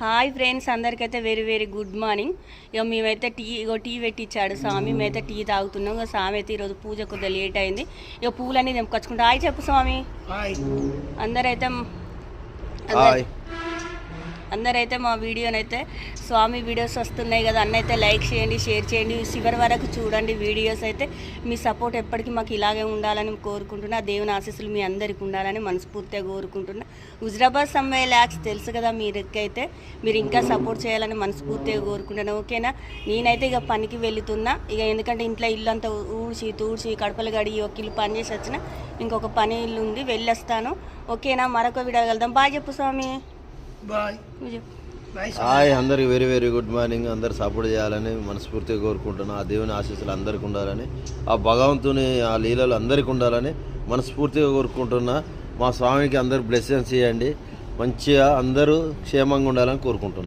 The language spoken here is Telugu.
హాయ్ ఫ్రెండ్స్, అందరికైతే వెరీ వెరీ గుడ్ మార్నింగ్. ఇక మేమైతే టీ పెట్టించాడు స్వామి. మేమైతే టీ తాగుతున్నాం. ఇక స్వామి అయితే ఈరోజు పూజ కొద్దిగా లేట్ అయింది. ఇక పూలన్నీ తెంపుకొచ్చుకుంటా. హాయ్ చెప్పు స్వామి. అందరైతే మా వీడియోనైతే స్వామి వీడియోస్ వస్తున్నాయి కదా, అన్నైతే లైక్ చేయండి, షేర్ చేయండి, చివరి వరకు చూడండి వీడియోస్. అయితే మీ సపోర్ట్ ఎప్పటికీ మాకు ఇలాగే ఉండాలని కోరుకుంటున్నా. దేవుని ఆశీస్సులు మీ అందరికీ ఉండాలని మనస్ఫూర్తిగా కోరుకుంటున్నా. హుజరాబాద్ సమ్మె ల్యాక్స్ తెలుసు కదా మీరైతే, మీరు ఇంకా సపోర్ట్ చేయాలని మనస్ఫూర్తిగా కోరుకుంటున్నాను. ఓకేనా. నేనైతే ఇక పనికి వెళుతున్నా. ఇక ఎందుకంటే ఇంట్లో ఇల్లు అంతా తూడ్చి కడపలు గడి ఒక ఇల్లు పని చేసి వచ్చిన, ఇంకొక పని ఇల్లు ఉంది, వెళ్ళొస్తాను. ఓకేనా. మరొక వీడియో వెళ్దాం. బాయ్ చెప్పు స్వామి. హాయ్, అందరికి వెరీ వెరీ గుడ్ మార్నింగ్. అందరు సపోర్ట్ చేయాలని మనస్ఫూర్తిగా కోరుకుంటున్నా. ఆ దేవుని ఆశీస్సులు అందరికి ఉండాలని, ఆ భగవంతుని ఆ లీలలు అందరికి ఉండాలని మనస్ఫూర్తిగా కోరుకుంటున్నా. మా స్వామికి అందరు బ్లెస్సింగ్స్ ఇవ్వండి, మంచిగా అందరూ క్షేమంగా ఉండాలని కోరుకుంటున్నాను.